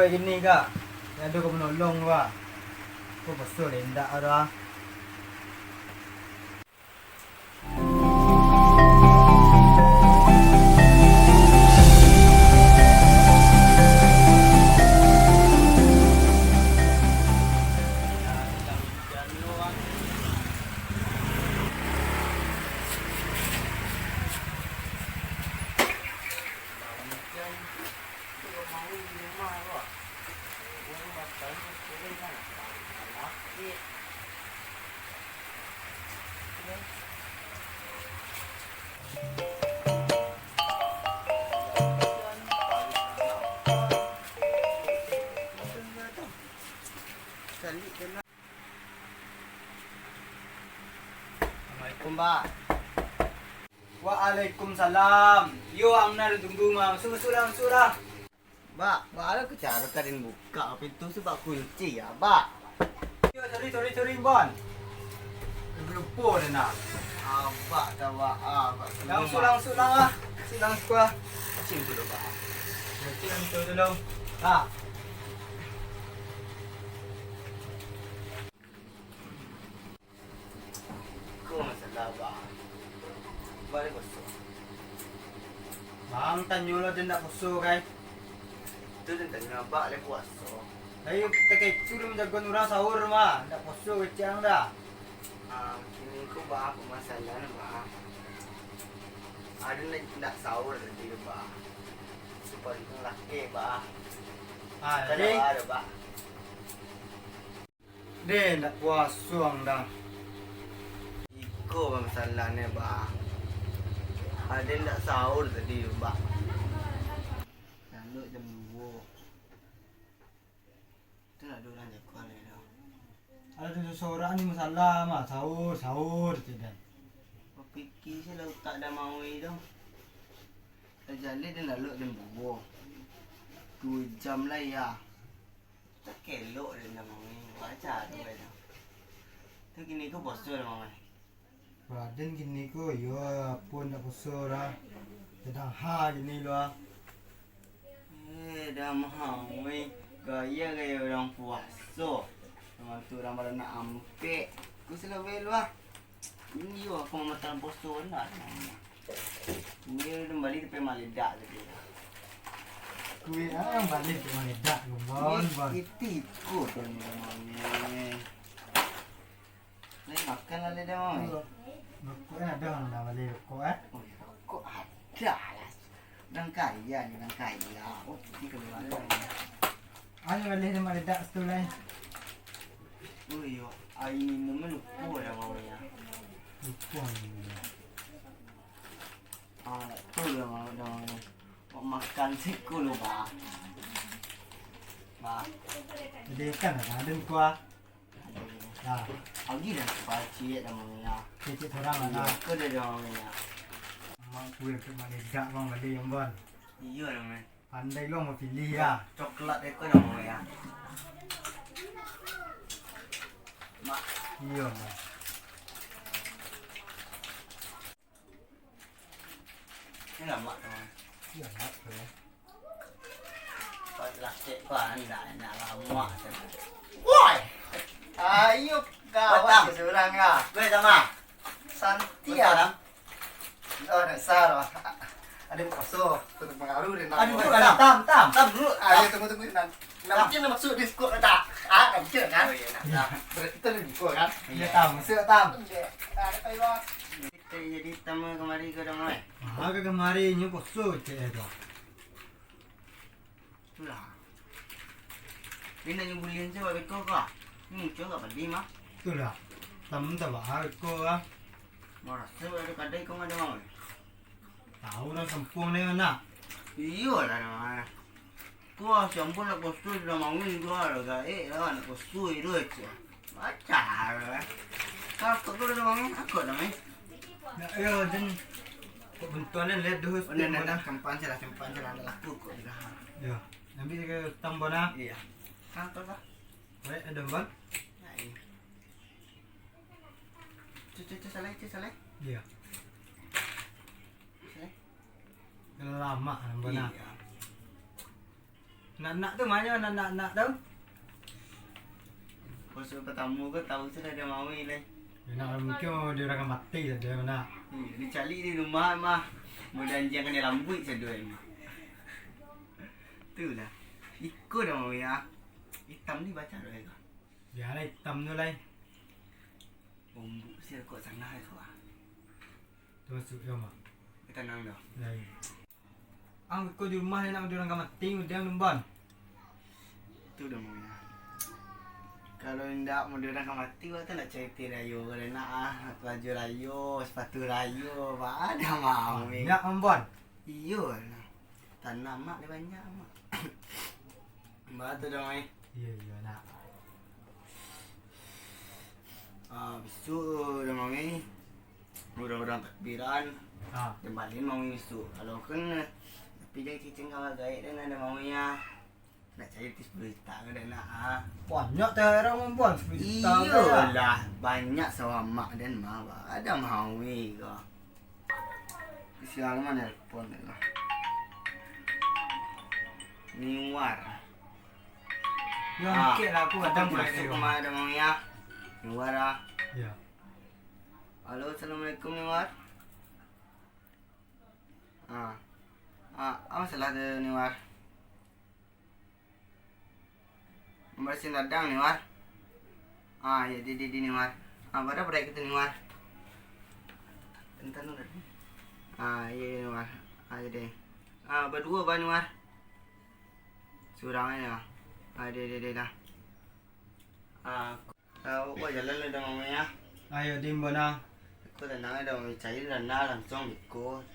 kayak gini kak. Ada kau menolong kak. Kau besar rendak ada. Assalamualaikum Pak. Waalaikumsalam. Yo amna tunggu mah. Sudah. Mbak, ada ke cara tadi buka pintu sebab kunci ya, Mbak. Yo sorry Bon. Lupa dah nak. Mbak dah Mbak. Langsung lah. Silang sekolah. Cing tu dah, Mbak. Silang tu dulu. Tak. Kau masalah, Mbak. Balik bosok. Bang tanyo lo din nak puso kay. Itu dan tanya Mbak le puasa. Ayo tekay suruh menjaga orang sahur mah. Nak puso kecang dah. Kini kau Mbak apa masalah Mbak? Ada nak sahur tadi Mbak. Supaya kau laki Mbak. Jadi ada Mbak. deh nak puasong dah. Iko masalahnya Mbak. Ada nak sahur tadi Mbak. Lalu jam 2. Itu nak ada orang jaga ni dah. Ada seseorang ni masalah mah sahur tidak. Kau fikir saya lalu tak ada mau dah. Terjadi dia lalu jam 2. 2 jam lah ya. Tak kelok dia nak mau ni. Baca tu dah. Tu kini kau bosor mau ni. Raden gini ko yo pun nak puso dah. Sedang gini lo. Dah mau ni. Gaya orang puasa. Teman tu orang pada nak ampe. Kau selalu lah. Ini yo aku mau makan puasa nak. Ini kembali ke Malidak tadi. Kui yang balik ke mana dah Bon. Itu ikut tu ni. Ni makan lah dia mau. Kau ada orang nak balik kau eh? Kok ada lah. Dan kaya ni, dan kaya. Oh, ini keluar lah. Ayo balik ke mana dah tu lah. Oh, yo. Air minum lupa dah mau ya. Lupa ni. Tu dah mau dah. Mau makan siku lu, Pak. Pak. Jadi kan ada kuah. Dah. Lagi dah pakcik dah mau ya. Cicit orang mana? Kau dah mau ya. Mang kue ke mana dah bang balik yang Bon. Iya dah man. Pandai lo mau pilih ya. Coklat kau dah mau ya. Mak. Iya mah. Ini lah mak tu. Iya nak tu. Kau lah cek pan dah nak lama. Woi. Ayo kawan seorang ya. Gue sama. Santi ya. Oh, dasar. Ada masuk untuk pengaruh dan tam dulu. Ayo tunggu nanti nak masuk Discord tak? Kan kan? Oh iya, berarti kita lagi Discord kan? Iya tam, masuk tam. Kita jadi tamu kemari ke dah mai. Aga kemari nyu poso cek itu. Itulah. Ini nak nyumbulin saya buat kau kah? Muncul tak beli mah? Itulah. Tam tak bah ko ah. Mau rasa ada kadai kau ada mau? Tahu dah sempung ni mana? Iya lah nama. Kau siapa nak postu dah mau ni gua lah. Lah nak postu itu aja. Baca lah. Kau dah mau aku dah mai. Ayo dan bentuan lihat dulu. Nah, simpan je lah ada laku kok dah. Ya. Ambil ke tambona. Iya. Kantor dah. Baik ada Bon. Cuci salah. Iya. Lama tambona. Iya. Nak tu mana nak tu? Pasal pertama kau tahu sudah ada mawi lah. Nak mungkin dia orang mati lah dia mana. Dia cari di rumah mah. Mudah jangan kena rambut sedua ni. Itulah. Ikut dah mawi ah. Hitam ni baca dah kau. Biarlah hitam tu lah. Bumbu sih kau sana tu ah. Tu masuk dia mak. Kita nang dah. Lain. Kau di rumah ni nak dia orang mati dia nembon. Tu dah mawi ah. Kalau hendak mau dia orang mati, waktu nak cerita rayo. Kalau nak baju rayo, sepatu rayo, ada mau. Nak nembon. Iyo, tanah mak dia banyak mak. Batu dah mai. Iya nak. Besok dah mai. Orang-orang takbiran. Dia balik mau besok. Kalau kan tapi dia cicing kawal gaib dan ada maunya. Nak cari 10 juta ke dah nak Banyak tu orang nembon 10 juta. Iyalah, banyak sama mak dan mak. Ada mau ke. Sial mana telefon ni lah. Niwar. Yang sikit lah aku ada masuk rumah ada mau ya. Niwar ah. Ya. Halo, assalamualaikum Niwar. Apa salah tu Niwar? Membersih ladang Niwar. Ya di Niwar. Pada proyek itu Niwar. Entar nurut. Iya Niwar. Jadi. Berdua ba Niwar? Surang ya. Dia dah. Kau jalan le dah mamanya. Ayo dim bona. Kau dah nak dah mau cari dah nak langsung ikut.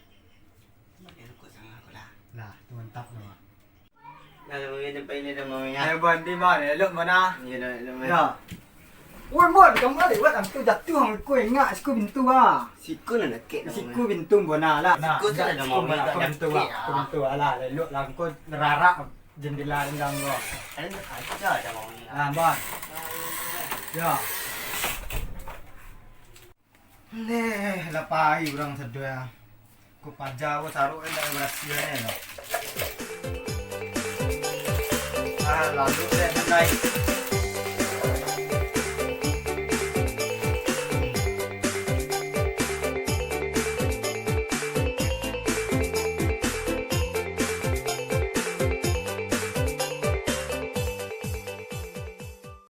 Bagian kau sangat aku lah. Lah, tu mantap tu. Dah mamanya jumpa ini dah mamanya. Ayo bon dim bon, elok mana? Iya dah. Ya. Oi bon, kamu ada buat aku jatuh aku ingat siku pintu ah. Siku nak kek dah. Siku pintu bona lah. Siku tu ada mau aku pintu ah. Aku pintu lah, elok lah aku rarak jendela rendang gua. Ada aja dah mamanya. Bon. Ya. Lepai orang sedua. Ku paja ku taruh dah berhasil ni lah. Lalu dia naik.